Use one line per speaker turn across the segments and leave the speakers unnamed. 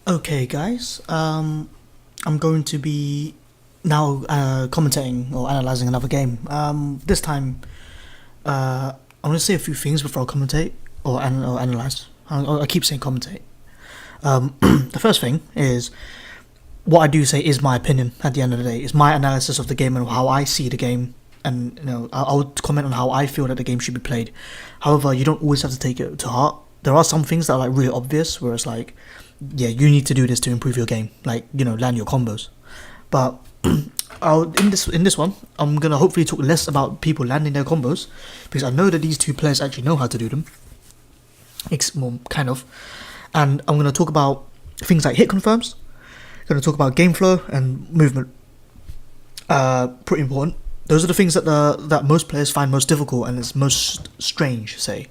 Okay, guys. I'm going to be now commentating or analyzing another game. This time, I'm going to say a few things before I commentate or analyze. I keep saying commentate. The first thing is what I do say is my opinion. At the end of the day, it's my analysis of the game and how I see the game. And I would comment on how I feel that the game should be played. However, you don't always have to take it to heart. There are some things that are like really obvious, where it's like, yeah, you need to do this to improve your game, like land your combos. But in this one, I'm gonna hopefully talk less about people landing their combos, because I know that these two players actually know how to do them. Well, kind of, and I'm gonna talk about things like hit confirms. Gonna talk about game flow and movement. Pretty important. Those are the things that most players find most difficult and it's most strange. Say,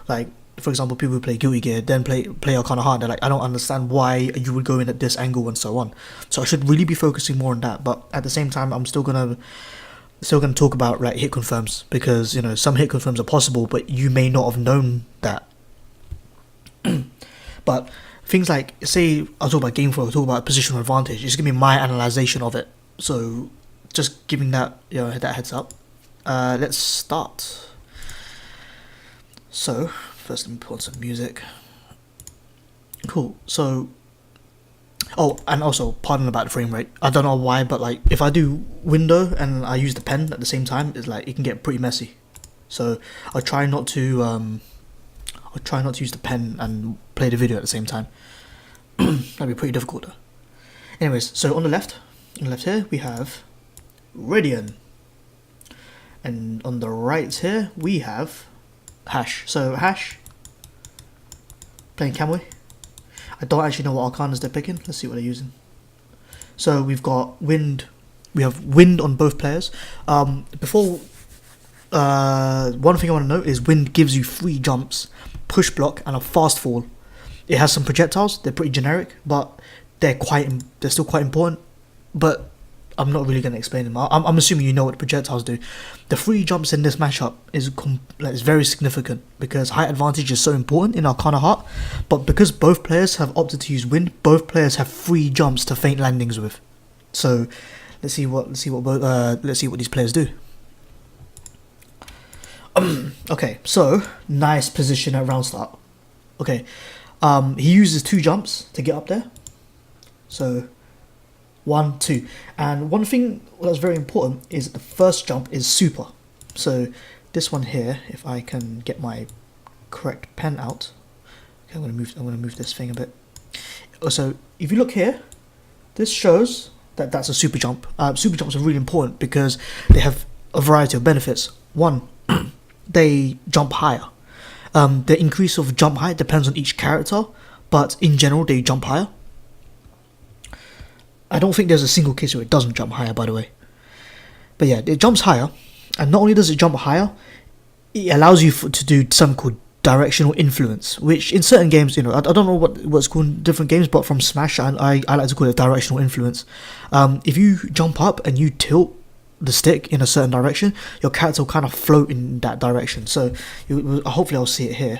like, for example, people who play Guilty Gear then play Arcana hard. They're like, I don't understand why you would go in at this angle and so on. So I should really be focusing more on that. But at the same time, I'm still gonna talk about like hit confirms, because some hit confirms are possible, but you may not have known that. But things like, say, I'll talk about game flow, I'll talk about positional advantage. It's gonna be my analyzation of it. So just giving that that heads up. Let's start. So first, let me put on some music. Cool. So, oh, and also, pardon about the frame rate. I don't know why, but like, if I do window and I use the pen at the same time, it's like it can get pretty messy. So I'll try not to use the pen and play the video at the same time. That'd be pretty difficult though. Anyways, so on the left here we have Rydian, and on the right here we have Hash. So Hash playing Kamui. I don't actually know what arcanas they're picking. Let's see what they're using. So we've got wind. We have wind on both players. One thing I want to note is wind gives you 3 jumps, push block, and a fast fall. It has some projectiles. They're pretty generic, but they're still quite important. But I'm not really going to explain them. I'm assuming you know what the projectiles do. The 3 jumps in this matchup is very significant, because height advantage is so important in Arcana Heart. But because both players have opted to use wind, both players have 3 jumps to feint landings with. So let's see what these players do. Okay, so nice position at round start. Okay, he uses 2 jumps to get up there. So 1, 2, and one thing that's very important is that the first jump is super. So this one here, if I can get my correct pen out, okay, I'm gonna move this thing a bit. So if you look here, this shows that that's a super jump. Super jumps are really important because they have a variety of benefits. One, they jump higher. The increase of jump height depends on each character, but in general they jump higher. I don't think there's a single case where it doesn't jump higher, by the way. But yeah, it jumps higher, and not only does it jump higher, it allows you to do something called directional influence, which in certain games, I don't know what's called in different games, but from Smash, I like to call it directional influence. If you jump up and you tilt the stick in a certain direction, your character will kind of float in that direction. So hopefully I'll see it here.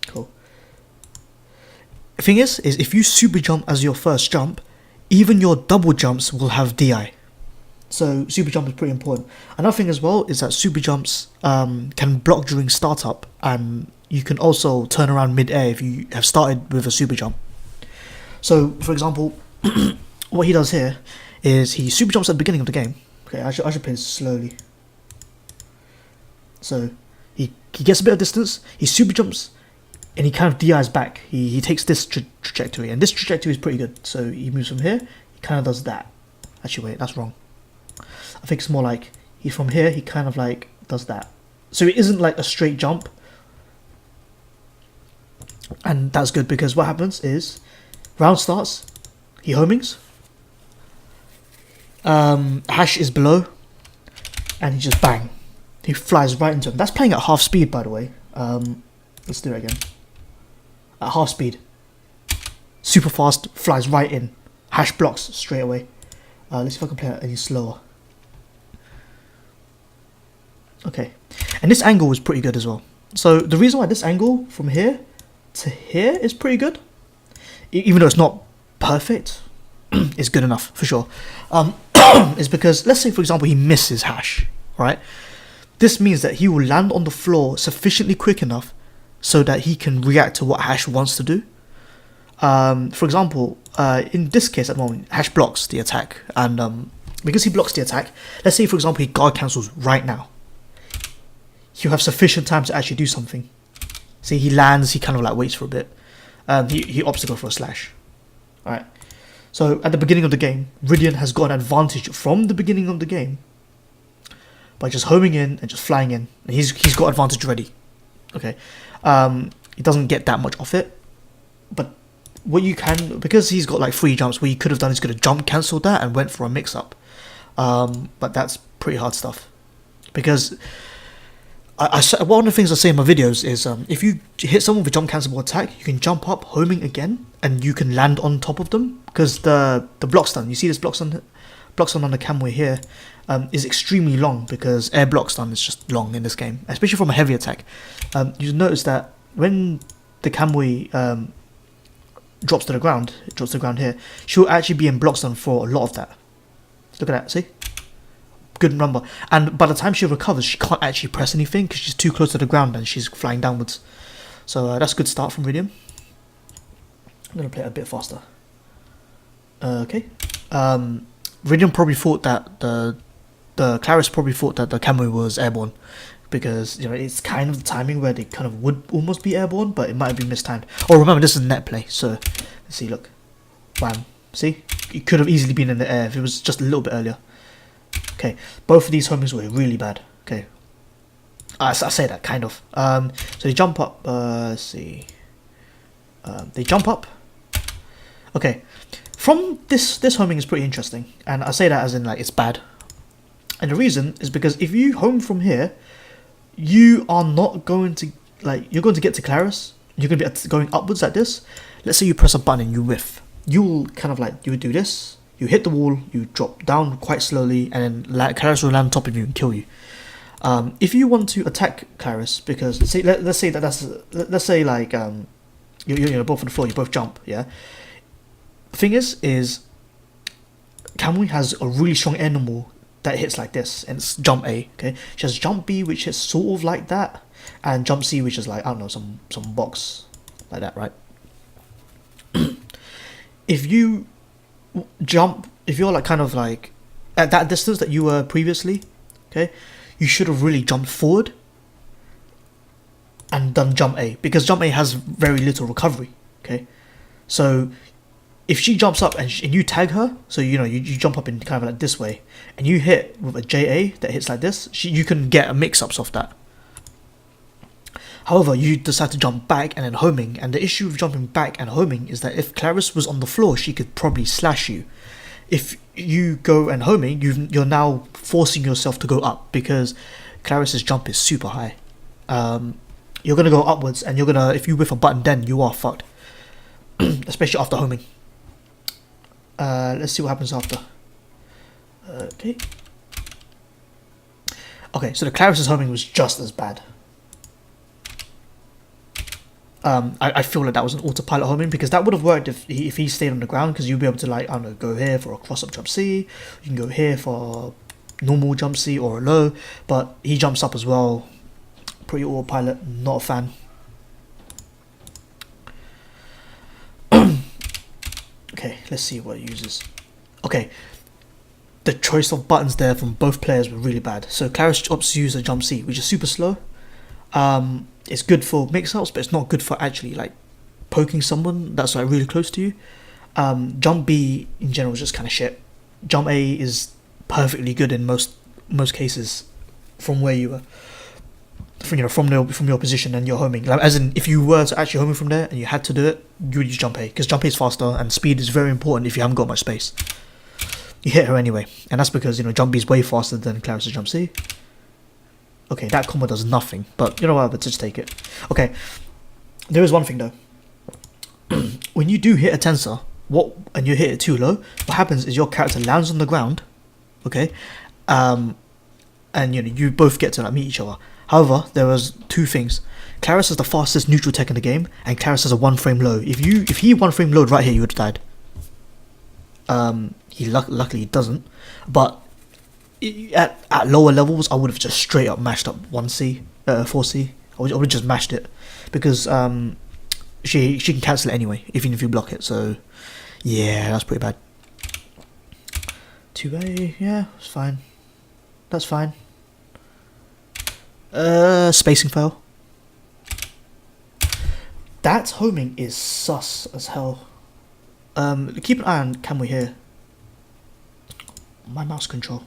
Cool. The thing is if you super jump as your first jump, even your double jumps will have DI. So super jump is pretty important. Another thing as well is that super jumps can block during startup, and you can also turn around mid-air if you have started with a super jump. So for example, what he does here is he super jumps at the beginning of the game. Okay, I should play this slowly. So he gets a bit of distance, he super jumps, and he kind of DIs back. He takes this trajectory, and this trajectory is pretty good. So he moves from here, he kind of does that. Actually, wait, that's wrong. I think it's more like he's from here, he kind of like does that. So it isn't like a straight jump. And that's good, because what happens is, round starts, he homings. Hash is below, and he just bang. He flies right into him. That's playing at half speed, by the way. Let's do it again. At half speed, super fast, flies right in. Hash blocks straight away. Let's see if I can play it any slower. Okay, and this angle was pretty good as well. So the reason why this angle from here to here is pretty good, even though it's not perfect is good enough for sure. Is because let's say for example he misses hash, right? This means that he will land on the floor sufficiently quick enough so that he can react to what hash wants to do. For example, in this case at the moment, hash blocks the attack, and because he blocks the attack, let's say for example he guard cancels right now. He'll have sufficient time to actually do something. See, he lands, he kind of like waits for a bit. He opts to go for a slash. Alright. So at the beginning of the game, Rydian has got an advantage from the beginning of the game by just homing in and just flying in. And he's got advantage already. Okay. He doesn't get that much off it. But what you can, because he's got like 3 jumps, what you could have done is could have jump cancelled that and went for a mix up. But that's pretty hard stuff. Because one of the things I say in my videos is if you hit someone with a jump cancelable attack, you can jump up homing again and you can land on top of them, because the block stun, you see this block stun on the Kamui here, is extremely long, because air block stun is just long in this game, especially from a heavy attack. You notice that when the Kamui drops to the ground, it drops to the ground here, she'll actually be in block stun for a lot of that. Look at that, see? Good number. And by the time she recovers, she can't actually press anything because she's too close to the ground and she's flying downwards. So that's a good start from Rydian. I'm going to play it a bit faster. Okay. Rydian probably thought that the Clarice probably thought that the Kamui was airborne, because you know it's kind of the timing where they kind of would almost be airborne, but it might have been mistimed. Oh, remember this is net play, so let's see. Look, wham. See, it could have easily been in the air if it was just a little bit earlier. Okay, both of these homings were really bad. Okay, I say that kind of. So they jump up. Let's see. They jump up. Okay, from this homing is pretty interesting, and I say that as in like it's bad. And the reason is because if you home from here, you are not going to you're going to get to Clarice. You're going to be going upwards like this. Let's say you press a button and you whiff. You'll kind of you would do this. You hit the wall, you drop down quite slowly, and then Clarice will land on top of you and kill you. If you want to attack Clarice, because let's say you're both on the floor, you both jump, yeah. The thing is Kamui has a really strong air normal that hits like this, and it's jump A. Okay, she has jump B, which is sort of like that, and jump C, which is like I don't know, some box like that, right? If you jump, if you're kind of at that distance that you were previously, okay, you should have really jumped forward and done jump A, because jump A has very little recovery. Okay, so if she jumps up and you tag her, so you jump up in kind of like this way and you hit with a JA that hits like this, you can get mix-ups off that. However, you decide to jump back and then homing, and the issue with jumping back and homing is that if Clarice was on the floor, she could probably slash you. If you go and homing, you're now forcing yourself to go up, because Clarice's jump is super high. You're going to go upwards, and if you whiff a button, then you are fucked. Especially after homing. Let's see what happens after. Okay. Okay, so the Clarice's homing was just as bad. I feel like that was an autopilot homing, because that would have worked if he stayed on the ground, because you'd be able to I don't know, go here for a cross-up jump C, you can go here for a normal jump C or a low, but he jumps up as well. Pretty autopilot, not a fan. Okay, let's see what it uses. Okay, the choice of buttons there from both players were really bad. So Clarice opts to use a jump C, which is super slow. It's good for mix-ups, but it's not good for actually poking someone that's really close to you. Jump B in general is just kind of shit. Jump A is perfectly good in most cases from where you were, from your position and your homing. As in, if you were to actually homing from there and you had to do it, you would use jump A, because jump A is faster and speed is very important if you haven't got much space. You hit her anyway, and that's because jump B is way faster than Clarice's jump C. Okay, that combo does nothing, but you know what, let's just take it. Okay, there is one thing though. When you do hit a tensor, and you hit it too low, what happens is your character lands on the ground, okay, and you both get to meet each other. However, there was two things. Clarice is the fastest neutral tech in the game, and Clarice has a 1 frame low. If he 1 frame load right here, you would have died. Luckily doesn't, but at lower levels I would have just straight up mashed up 1C, 4C. I would have just mashed it, because she can cancel it anyway, even if you block it. So yeah, that's pretty bad. 2A, yeah, it's fine. That's fine. Spacing fail. That homing is sus as hell. Keep an eye on Kamui here. My mouse control.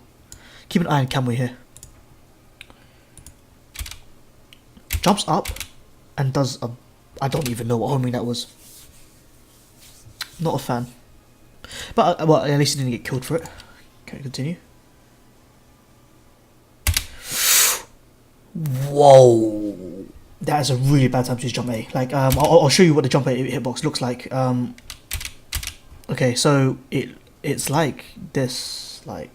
Keep an eye on Kamui here. Jumps up and does a... I don't even know what homing that was. Not a fan. But well, at least he didn't get killed for it. Okay, continue. Whoa, that is a really bad time to use jump A. Like, I'll show you what the jump A hitbox looks like. Okay, so it's like this, like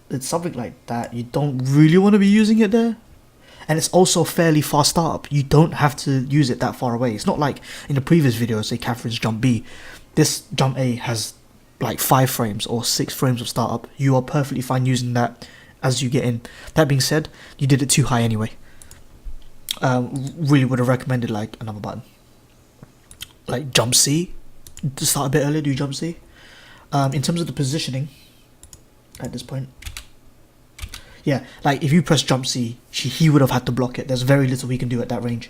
it's something like that. You don't really want to be using it there, and it's also fairly fast startup. You don't have to use it that far away. It's not like in the previous video, say Catherine's jump B. This jump A has like 5 frames or 6 frames of startup. You are perfectly fine using that as you get in. That being said, you did it too high anyway. Really would have recommended like another button, like jump C, to start a bit earlier. Do jump C. In terms of the positioning at this point, yeah, like if you press jump C, he would have had to block it. There's very little we can do at that range,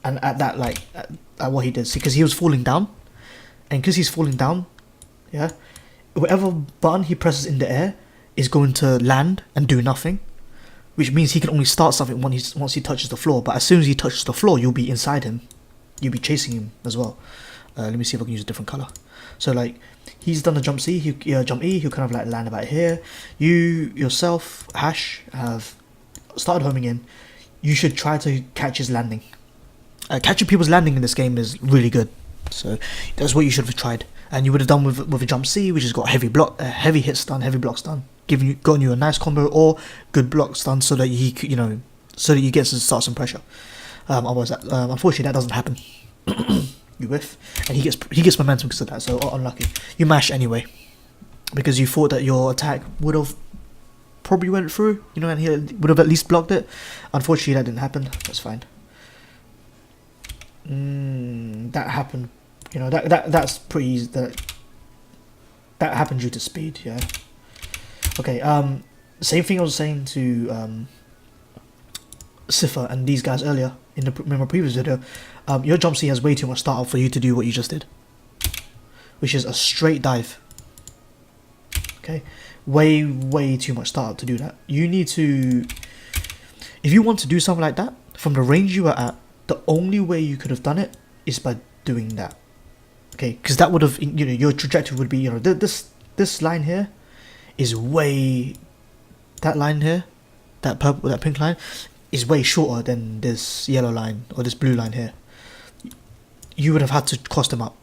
and at that, like at what he did, see, because he was falling down, and because he's falling down, yeah, whatever button he presses in the air is going to land and do nothing, which means he can only start something once he touches the floor. But as soon as he touches the floor, you'll be inside him, you'll be chasing him as well. Let me see if I can use a different color. So like he's done the jump C, jump E, he'll kind of like land about here. You yourself, Hash, have started homing in. You should try to catch his landing. Catching people's landing in this game is really good, so that's what you should have tried. And you would have done with a jump C, which has got heavy hit stun, heavy block stun, gotten you a nice combo or good block stun, so that he could, so that you get to start some pressure. Otherwise, unfortunately, that doesn't happen. You whiff, and he gets momentum because of that. So unlucky. You mash anyway, because you thought that your attack would have probably went through, and he would have at least blocked it. Unfortunately, that didn't happen. That's fine. That happened. That's pretty easy. That happened due to speed. Yeah. Okay. Same thing I was saying to Siffer and these guys earlier in my previous video. Your jump C has way too much startup for you to do what you just did, which is a straight dive. Okay, way too much startup to do that. You need to, if you want to do something like that from the range you were at, the only way you could have done it is by doing that. Okay, because that would have, your trajectory would be, this line here is way, that line here, that pink line is way shorter than this yellow line or this blue line here. You would have had to cross them up,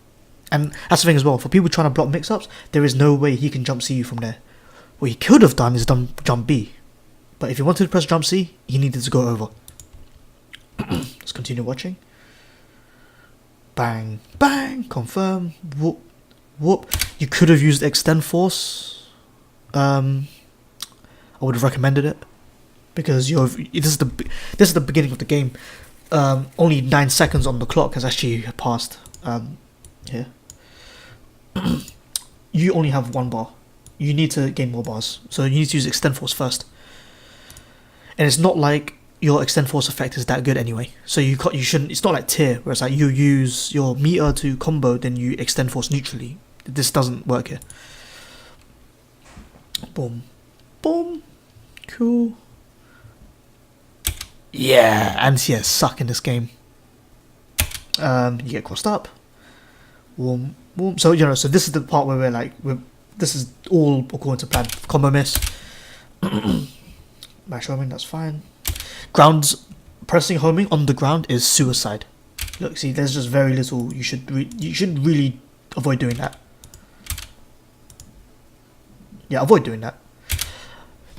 and that's the thing as well. For people trying to block mix-ups, there is no way he can jump C you from there. What he could have done is done jump B, but if he wanted to press jump C, he needed to go over. Let's continue watching. Bang, bang, confirm, whoop, whoop. You could have used extend force. I would have recommended it, because this is the beginning of the game. Only 9 seconds on the clock has actually passed. Here. You only have 1 bar. You need to gain more bars, so you need to use extend force first. And it's not like your extend force effect is that good anyway, so you shouldn't. It's not like tier where it's like you use your meter to combo, then you extend force neutrally. This doesn't work here. Boom, boom, cool. Yeah, Antiairs suck in this game. You get crossed up. Boom, boom. So so this is the part where this is all according to plan. Combo miss. Mash homing, that's fine. Grounds, pressing homing on the ground is suicide. Look, see, there's just very little. You should really avoid doing that. Yeah, avoid doing that.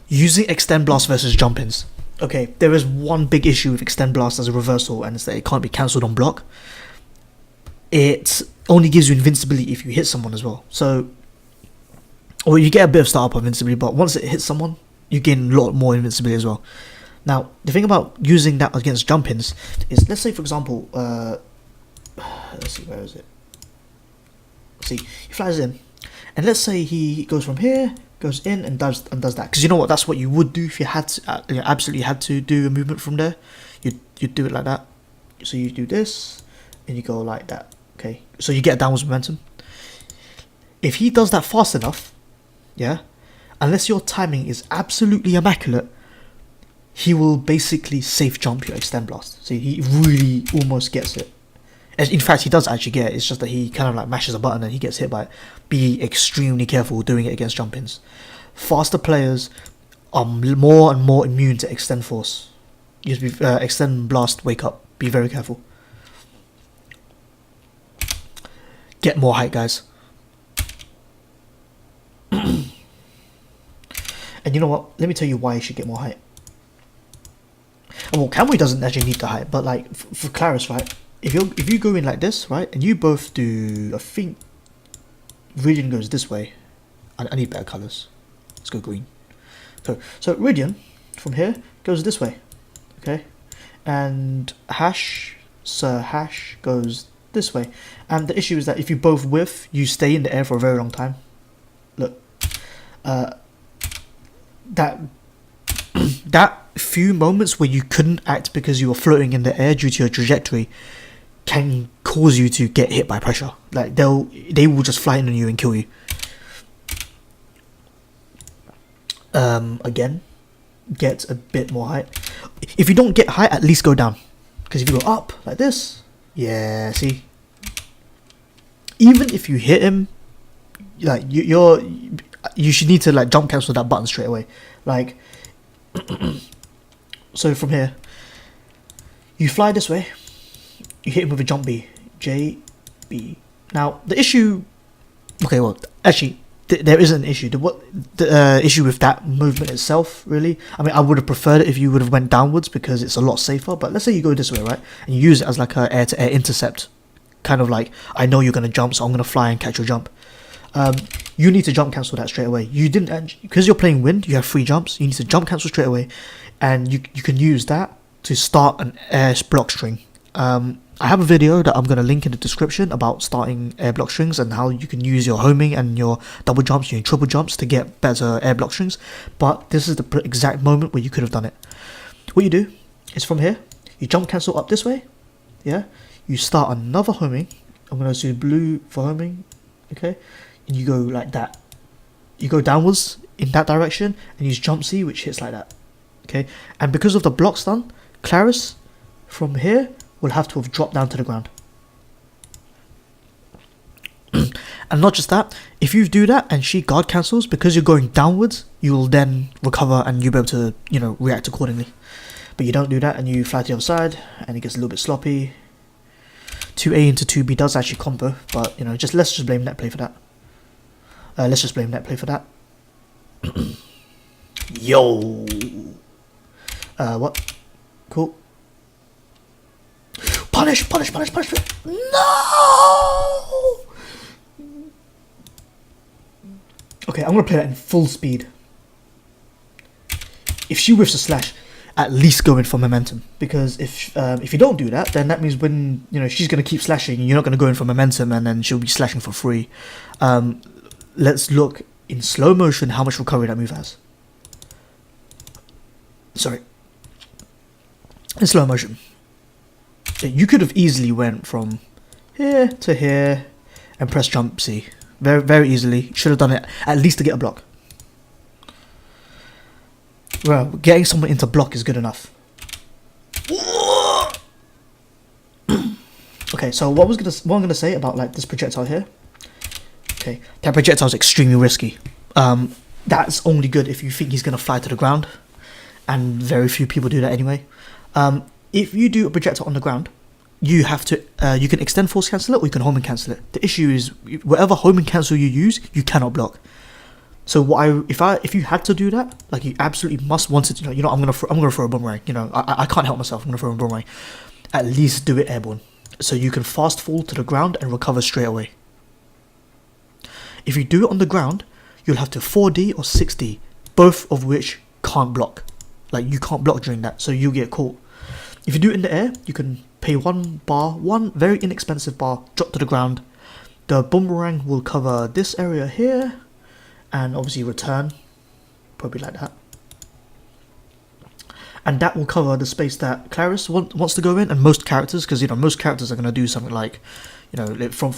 Using extend blast versus jump ins. Okay, there is one big issue with extend blast as a reversal, and it's that it can't be cancelled on block. It only gives you invincibility if you hit someone as well. So or you get a bit of startup invincibility, but once it hits someone, you gain a lot more invincibility as well. Now, the thing about using that against jump-ins is, let's say for example, let's see, where is it? See, he flies in, and let's say he goes from here, goes in, and does that. Because you know what? That's what you would do if you had to, absolutely had to do a movement from there. You'd do it like that. So you do this, and you go like that. Okay, so you get downwards momentum. If he does that fast enough, yeah, unless your timing is absolutely immaculate, he will basically safe jump your extend blast. So he really almost gets it. In fact, he does actually get it. It's just that he kind of like mashes a button and he gets hit by it. Be extremely careful doing it against jump-ins. Faster players are more and more immune to extend force. Extend blast, wake up. Be very careful. Get more height, guys. And you know what? Let me tell you why you should get more height. Well, Kamui doesn't actually need the height, but like for Clarice, right? If you go in like this, right, and you both do, I think Rydian goes this way. I need better colours. Let's go green. So Rydian from here goes this way, okay, and Sir Hash goes this way. And the issue is that if you both whiff, you stay in the air for a very long time. Look, that few moments where you couldn't act because you were floating in the air due to your trajectory can cause you to get hit by pressure. Like they will just fly in on you and kill you. Again, get a bit more height. If you don't get height, at least go down. Because if you go up like this, yeah, see. Even if you hit him, like you should need to like jump cancel that button straight away. Like, so from here, you fly this way. You hit him with a jump B, J, B. Now the issue, okay, well actually there isn't an issue. The issue with that movement itself, really. I mean, I would have preferred it if you would have went downwards because it's a lot safer. But let's say you go this way, right, and you use it as like a air-to-air intercept, kind of like I know you're gonna jump, so I'm gonna fly and catch your jump. You need to jump cancel that straight away. You didn't, because you're playing wind. You have 3 jumps. You need to jump cancel straight away, and you can use that to start an air block string. I have a video that I'm going to link in the description about starting air block strings and how you can use your homing and your double jumps, your triple jumps to get better air block strings. But this is the exact moment where you could have done it. What you do is from here, you jump cancel up this way, yeah? You start another homing. I'm going to do blue for homing, okay? And you go like that. You go downwards in that direction and use jump C, which hits like that, okay? And because of the block stun, Clarice from here will have to have dropped down to the ground. And not just that, if you do that and she guard cancels, because you're going downwards, you will then recover and you'll be able to, you know, react accordingly. But you don't do that and you fly to the other side and it gets a little bit sloppy. 2A into 2B does actually combo, but you know, let's just blame netplay for that. Let's just blame netplay for that. Yo. What? Cool. Punish! No! Okay, I'm gonna play that in full speed. If she whiffs a slash, at least go in for momentum. Because if you don't do that, then that means when, you know, she's gonna keep slashing, you're not gonna go in for momentum, and then she'll be slashing for free. Let's look in slow motion how much recovery that move has. Sorry. In slow motion. You could have easily went from here to here and press jump C. Very, very easily. Should have done it at least to get a block. Well, getting someone into block is good enough. Okay, so what I'm gonna say about like this projectile here. Okay, that projectile is extremely risky. That's only good if you think he's gonna fly to the ground, and very few people do that anyway. If you do a projectile on the ground, you have to you can extend force cancel it or you can homing cancel it. The issue is whatever homing cancel you use, you cannot block. So if you had to do that, like you absolutely must want it, you know, I'm gonna throw a boomerang. You know, I can't help myself. I'm gonna throw a boomerang. At least do it airborne, so you can fast fall to the ground and recover straight away. If you do it on the ground, you'll have to 4D or 6D, both of which can't block. Like, you can't block during that, so you get caught. If you do it in the air, you can pay one very inexpensive bar, drop to the ground. The boomerang will cover this area here, and obviously return, probably like that. And that will cover the space that Clarice wants to go in, and most characters, because, you know, most characters are going to do something like, you know, from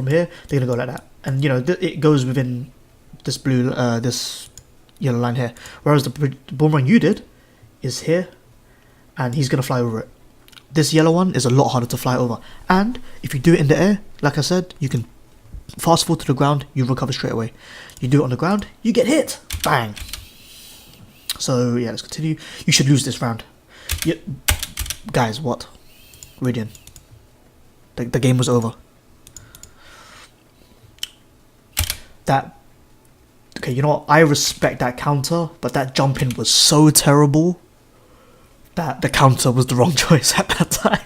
here, they're going to go like that. And, you know, it goes within this blue, this yellow line here. Whereas the boomerang you did is here, and he's going to fly over it. This yellow one is a lot harder to fly over. And if you do it in the air, like I said, you can fast forward to the ground, you recover straight away. You do it on the ground, you get hit. Bang. So yeah, let's continue. You should lose this round. Yeah. Guys, what? Rydian. The game was over. Okay, you know what? I respect that counter, but that jump in was so terrible that the counter was the wrong choice at that time.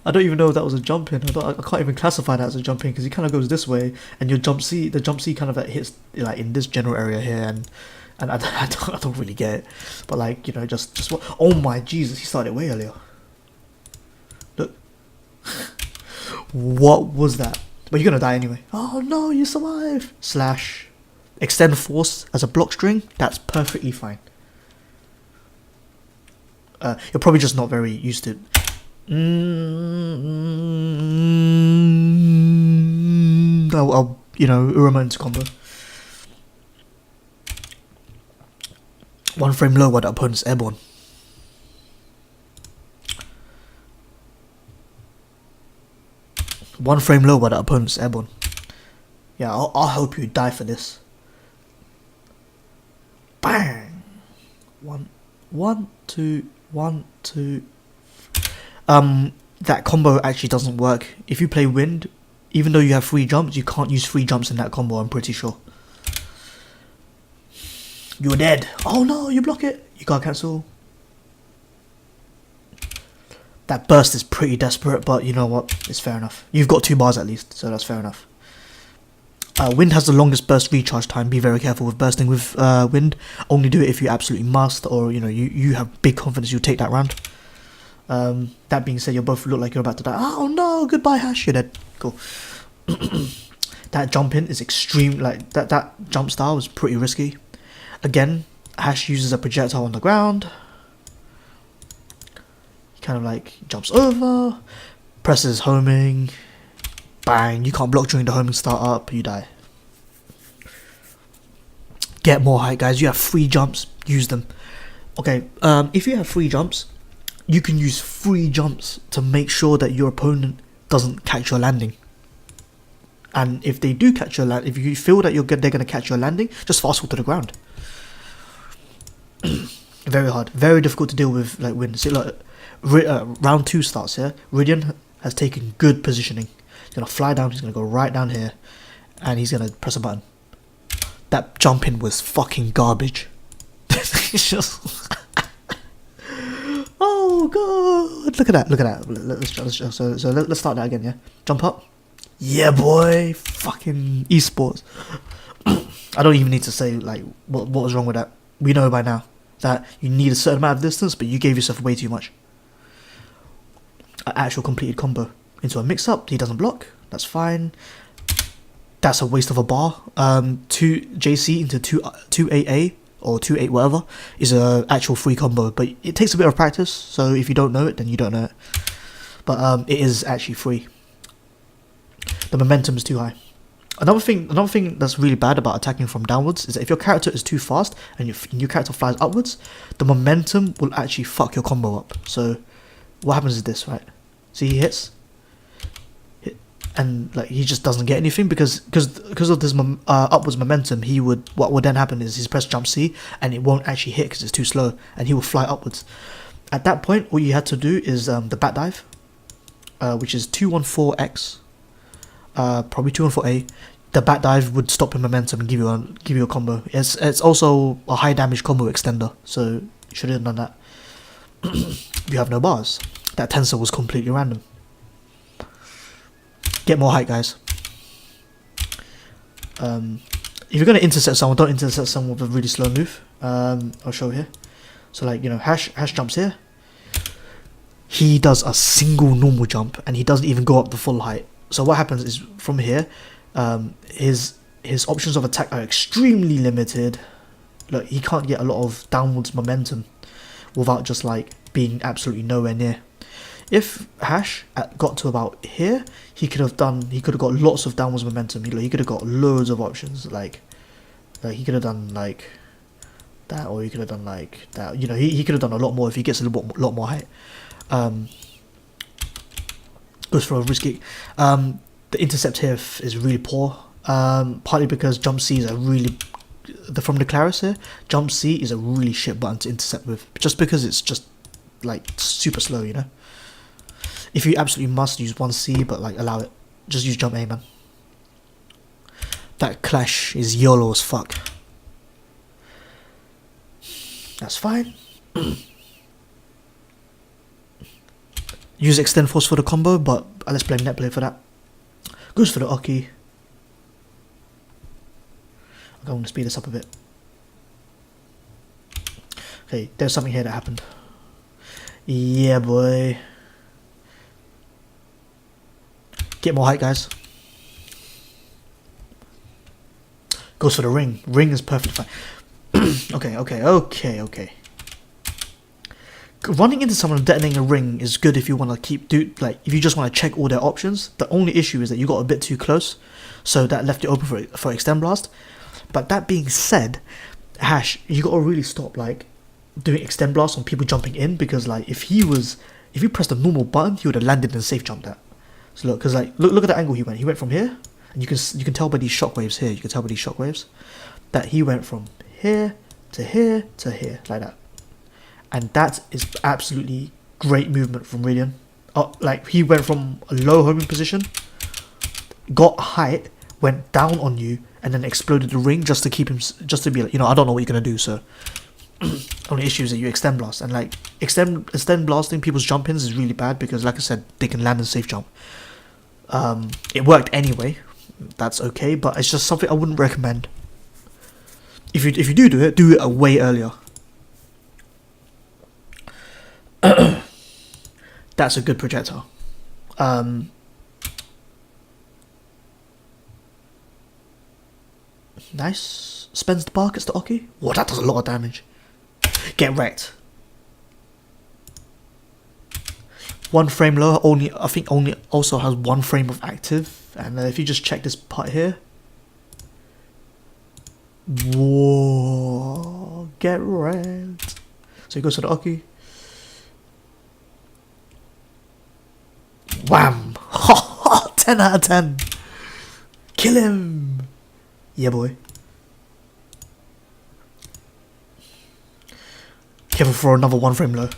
I don't even know if that was a jump in. I can't even classify that as a jump in, because he kind of goes this way, and your the jump C kind of like hits like in this general area here, and I don't really get it. But like, you know, just what? Oh my Jesus, he started way earlier. Look, what was that? But you're gonna die anyway. Oh no, you survive. Slash, extend force as a block string. That's perfectly fine. You're probably just not very used to it. I'll you know, Urama into combo. One frame low while the opponent's airborne. One frame low while the opponent's airborne. Yeah, I'll help you die for this. Bang! One, two. That combo actually doesn't work. If you play wind, even though you have free jumps, you can't use free jumps in that combo, I'm pretty sure. You're dead. Oh no, you block it. You can't cancel. That burst is pretty desperate, but you know what? It's fair enough. You've got 2 bars at least, so that's fair enough. Wind has the longest burst recharge time. Be very careful with bursting with wind. Only do it if you absolutely must, or you know, you have big confidence you'll take that round. That being said, you both look like you're about to die. Oh no, goodbye Hash, you're dead. Cool. That jump in is extreme, like that jump style is pretty risky. Again, Hash uses a projectile on the ground. He kind of like jumps over, presses homing. Bang, you can't block during the homing startup, you die. Get more height, guys. You have free jumps, use them. Okay, if you have free jumps, you can use free jumps to make sure that your opponent doesn't catch your landing. And if they do catch your land, if you feel that they're going to catch your landing, just fast forward to the ground. Very hard, very difficult to deal with, like wind. See, look, round 2 starts here. Rydian has taken good positioning. He's going to fly down, he's going to go right down here, and he's going to press a button. That jump in was fucking garbage. It's just... oh god, look at that, look at that. Let's start that again, yeah? Jump up. Yeah boy, fucking esports. I don't even need to say like what was wrong with that. We know by now that you need a certain amount of distance, but you gave yourself way too much. An actual completed combo into a mix-up. He doesn't block. That's fine. That's a waste of a bar. 2 JC into 2 AA or 2-8 whatever is a actual free combo, but it takes a bit of practice. So if you don't know it, then you don't know it. But it is actually free. The momentum is too high. Another thing that's really bad about attacking from downwards is that if your character is too fast and your character flies upwards, the momentum will actually fuck your combo up. So what happens is this, right? See, he hits, and like he just doesn't get anything because of this upwards momentum. What would then happen is his press jump C and it won't actually hit because it's too slow, and he will fly upwards. At that point, all you had to do is the bat dive, which is 214X. Probably 214A. The bat dive would stop your momentum and give you a combo. It's also a high damage combo extender, so you should have done that. You have no bars. That tensor was completely random. Get more height, guys. if you're gonna intercept someone, don't intercept someone with a really slow move. I'll show here. So like, you know, Hash jumps here. He does a single normal jump and he doesn't even go up the full height. So what happens is from here, his options of attack are extremely limited. Look, he can't get a lot of downwards momentum without just like being absolutely nowhere near. If Hash got to about here, he could have got lots of downwards momentum. He could have got loads of options. Like he could have done like that, or he could have done like that. You know, he could have done a lot more if he gets a lot more height. Goes for a risky. The intercept here is really poor. Partly because jump C's are really from the Clarice here. Jump C is a really shit button to intercept with, just because it's just like super slow. You know. If you absolutely must, use 1C, but like allow it. Just use jump A, man. That clash is YOLO as fuck. That's fine. Use extend force for the combo, but let's blame netplay for that. Goes for the Oki. I'm going to speed this up a bit. Okay, there's something here that happened. Yeah, boy. Get more height, guys. Goes for the ring. Ring is perfectly fine. Okay. Running into someone and detonating a ring is good if you want to if you just want to check all their options. The only issue is that you got a bit too close, so that left you open for extend blast. But that being said, Hash, you got to really stop like doing extend blast on people jumping in, because like if you pressed a normal button, he would have landed and safe jumped that. So look, because like look at the angle he went. He went from here, and you can tell by these shockwaves here. You can tell by these shockwaves that he went from here to here to here like that, and that is absolutely great movement from Rydian. Like he went from a low homing position, got height, went down on you, and then exploded the ring just to keep him, just to be like, you know, I don't know what you're gonna do. So only issue is that you extend blast, and like extend blasting people's jump ins is really bad, because like I said, they can land and safe jump. It worked anyway, that's okay, but it's just something I wouldn't recommend. If you do it way earlier. That's a good projectile. Nice. Spends the bar, gets the Oki. Whoa, that does a lot of damage. Get wrecked. One frame lower, I think only also has one frame of active. And if you just check this part here. Whoa, get wrecked. So he goes to the Oki. Wham! 10 out of 10. Kill him. Yeah, boy. Careful for another one frame low.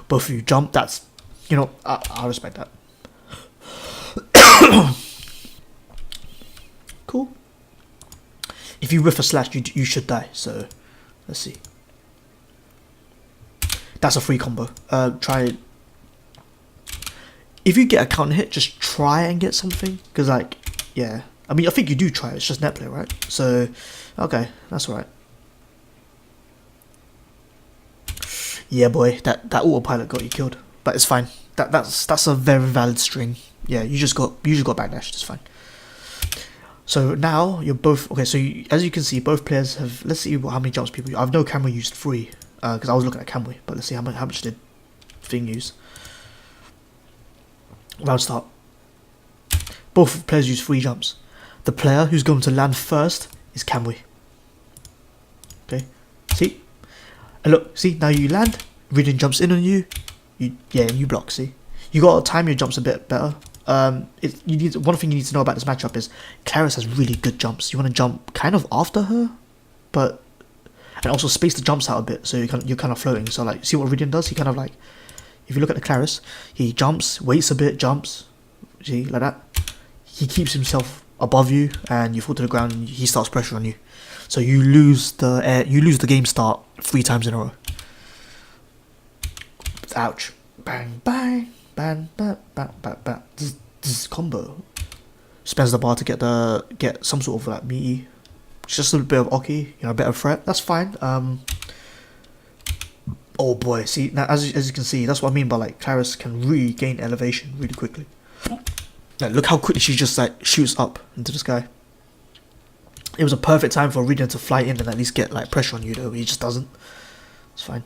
Both of you jump. That's, you know, I respect that. Cool. If you whiff a slash, you should die. So, let's see. That's a free combo. Try it. If you get a counter hit, just try and get something. Because, like, yeah. I mean, I think you do try it. It's just net play, right? So, okay. That's alright. Yeah, boy. That autopilot got you killed. But it's fine. That's a very valid string. Yeah, you just got backdash. It's fine. So now you're both okay. So as you can see, both players have. Let's see how many jumps people use. I've no Kamui used 3 because I was looking at Kamui, but let's see how much did Thing use. Round start. Both players use 3 jumps. The player who's going to land first is Kamui. Okay, see, and look, see now you land. Rydian jumps in on you. You block. See, you got to time your jumps a bit better. One thing you need to know about this matchup is Clarice has really good jumps. You want to jump kind of after her, and also space the jumps out a bit so you're kind of floating. So like, see what Rydian does? He kind of like, if you look at the Clarice, he jumps, waits a bit, jumps, see, like that. He keeps himself above you, and you fall to the ground, and he starts pressure on you. So you lose the game start 3 times in a row. Ouch! Bang, bang. Bang, bang, bang, bang, bang. This combo spends the bar to get some sort of like meaty just a bit of Oki, you know, a bit of threat. That's fine. Oh boy, see now as you can see, that's what I mean by like Clarice can regain elevation really quickly. Like, look how quickly she just like shoots up into the sky. It was a perfect time for Rydian to fly in and at least get like pressure on you though. He just doesn't. It's fine.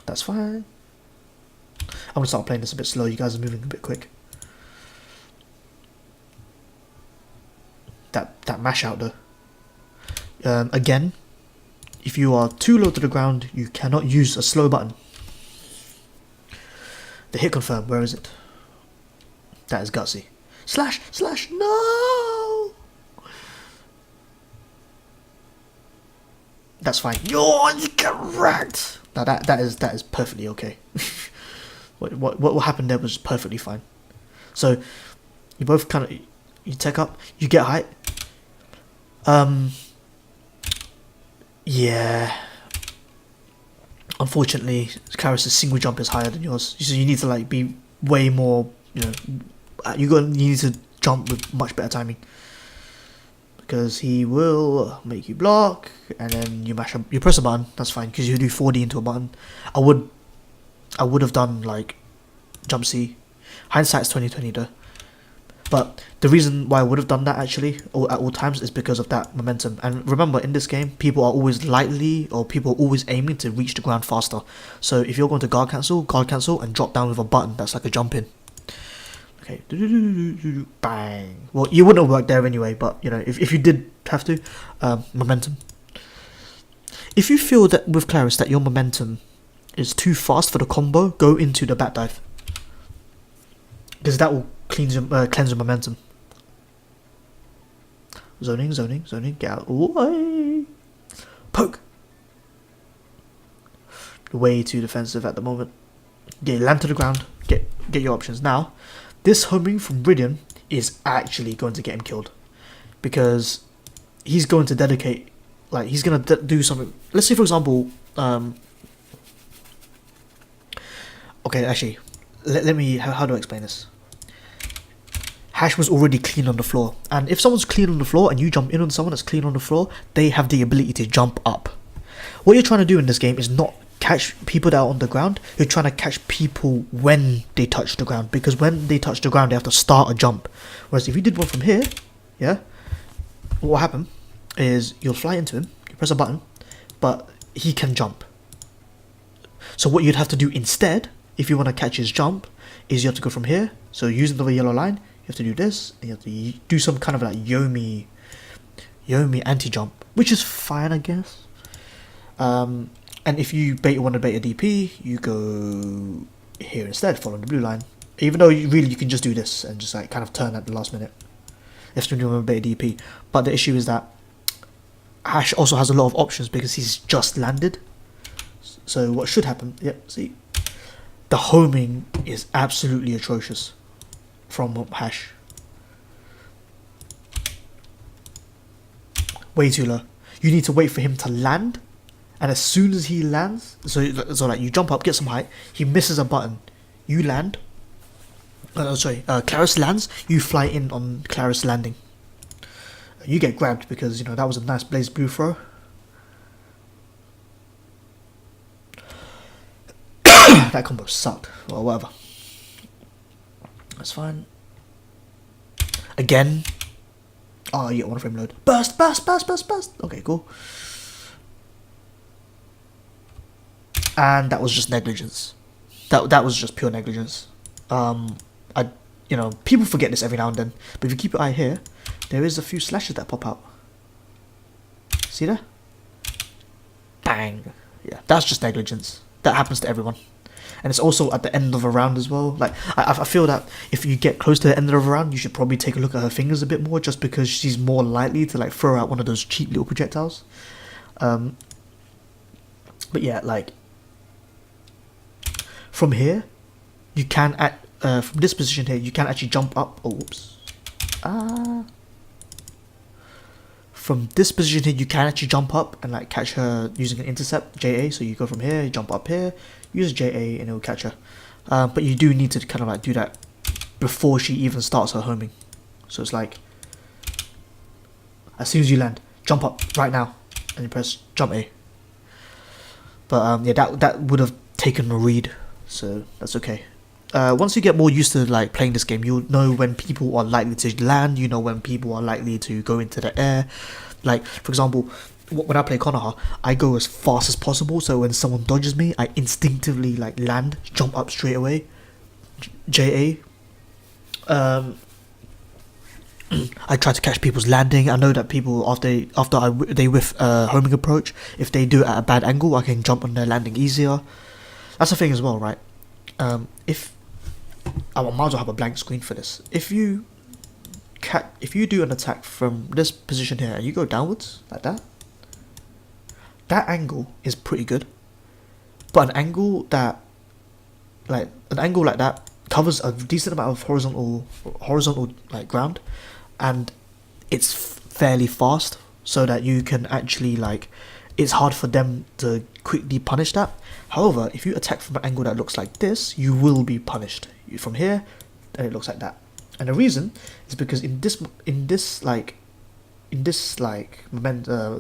That's fine. I'm gonna start playing this a bit slow. You guys are moving a bit quick. That mash out though. Again, if you are too low to the ground, you cannot use a slow button. The hit confirm. Where is it? That is gutsy. Slash slash no. That's fine. Yo, you get wrecked. Now that is perfectly okay. what happened there was perfectly fine. So you both kind of you tech up, you get height. Yeah. Unfortunately, Clarice's single jump is higher than yours, so you need to like be way more. You know, you need to jump with much better timing. Because he will make you block, and then you mash up. You press a button. That's fine. Because you do 4D into a button. I would have done like jump C. Hindsight's 20/20 though. But the reason why I would have done that actually, at all times, is because of that momentum. And remember, in this game, people are always people are always aiming to reach the ground faster. So if you're going to guard cancel, and drop down with a button that's like a jump in. Okay, bang. Well, you wouldn't have worked there anyway, but you know, if you did have to, momentum. If you feel that with Clarice that your momentum is too fast for the combo, go into the back dive, because that will cleanse your momentum. Zoning, get out. Away. Poke. Way too defensive at the moment. Yeah, land to the ground. Get your options now. This homing from Rydian is actually going to get him killed, because he's going to dedicate, like he's going to do something. Let's say for example, okay, actually, let me, how do I explain this? Hash was already clean on the floor, and if someone's clean on the floor and you jump in on someone that's clean on the floor, they have the ability to jump up. What you're trying to do in this game is not catch people that are on the ground. You're trying to catch people when they touch the ground, because when they touch the ground they have to start a jump. Whereas if you did one from here, yeah, what will happen is you'll fly into him, you press a button, but he can jump. So what you'd have to do instead, if you want to catch his jump, is you have to go from here. So using the yellow line, you have to do this, and you have to do some kind of like Yomi anti-jump, which is fine, I guess. And if you want to bait a DP, you go here instead, following the blue line. Even though you can just do this and just like kind of turn at the last minute. If you want to bait a DP. But the issue is that Hash also has a lot of options because he's just landed. So what should happen, yep, see. The homing is absolutely atrocious from Hash. Way too low. You need to wait for him to land. And as soon as he lands, so like you jump up, get some height, he misses a button, you land, Clarice lands, you fly in on Clarice landing. You get grabbed because, you know, that was a nice blaze blue throw. That combo sucked, or whatever. That's fine. Again. Oh, you get one frame load. Burst. Okay, cool. And that was just negligence. That was just pure negligence. People forget this every now and then, but if you keep your eye here, there is a few slashes that pop out. See there? Bang. Yeah, that's just negligence. That happens to everyone. And it's also at the end of a round as well. Like, I feel that if you get close to the end of a round, you should probably take a look at her fingers a bit more, just because she's more likely to like throw out one of those cheap little projectiles. But yeah, like, from here, you can from this position here, you can actually jump up. Oh, whoops. From this position here, you can actually jump up and like catch her using an intercept, JA. So you go from here, you jump up here, use JA, and it will catch her. But you do need to kind of like do that before she even starts her homing. So it's like, as soon as you land, jump up right now, and you press jump A. But yeah, that would have taken a read, so that's okay. Once you get more used to like playing this game, you'll know when people are likely to land. You know when people are likely to go into the air. Like for example, when I play Konoha, I go as fast as possible. So when someone dodges me, I instinctively like land, jump up straight away. JA. I try to catch people's landing. I know that people after they whiff homing approach, if they do it at a bad angle, I can jump on their landing easier. That's the thing as well, right? If I might as well have a blank screen for this. If you do an attack from this position here and you go downwards like that, that angle is pretty good. But an angle like that covers a decent amount of horizontal like ground, and it's fairly fast, so that you can actually like, it's hard for them to quickly punish that. However, if you attack from an angle that looks like this, you will be punished from here, and it looks like that. And the reason is because in this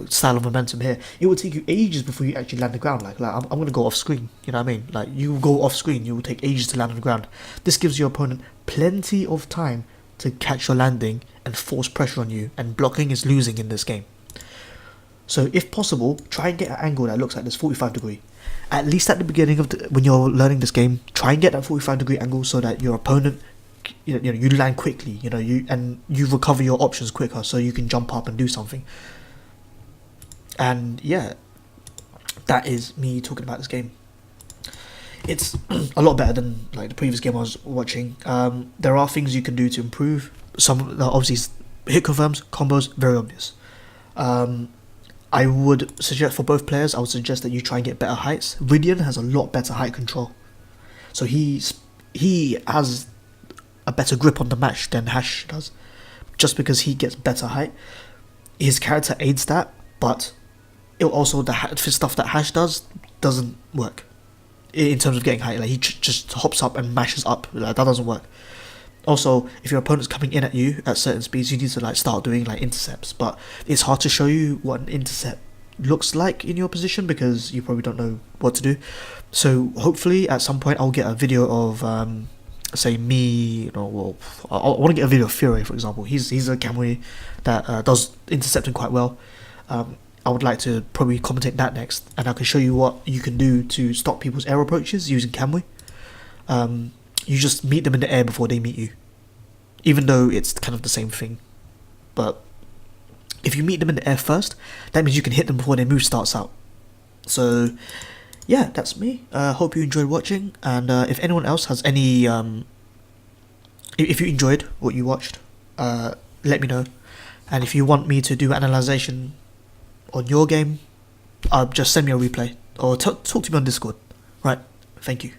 style of momentum here, it will take you ages before you actually land the ground. Like I'm gonna go off screen, you know what I mean? Like you go off screen, you will take ages to land on the ground. This gives your opponent plenty of time to catch your landing and force pressure on you, and blocking is losing in this game. So if possible, try and get an angle that looks like this 45 degree. At least at the beginning of when you're learning this game, try and get that 45 degree angle so that your opponent, you land quickly, you recover your options quicker, so you can jump up and do something. And yeah, that is me talking about this game. It's a lot better than like the previous game I was watching. There are things you can do to improve. Some obviously hit confirms, combos, very obvious. I would suggest for both players, I would suggest that you try and get better heights. Rydian has a lot better height control, so he has a better grip on the match than Hash does, just because he gets better height. His character aids that, but it also the stuff that Hash doesn't work in terms of getting height. Like he just hops up and mashes up. Like that doesn't work. Also, if your opponent's coming in at you at certain speeds, you need to like start doing like intercepts. But it's hard to show you what an intercept looks like in your position because you probably don't know what to do. So hopefully at some point I'll get a video of say me, I want to get a video of Fury, for example. He's a Kamui that does intercepting quite well. I would like to probably commentate that next, and I can show you what you can do to stop people's air approaches using Kamui. You just meet them in the air before they meet you, even though it's kind of the same thing. But if you meet them in the air first, that means you can hit them before their move starts out. So yeah, that's me. Hope you enjoyed watching, and if anyone else has any if you enjoyed what you watched, let me know. And if you want me to do analyzation on your game, just send me a replay or talk to me on Discord. Right, thank you.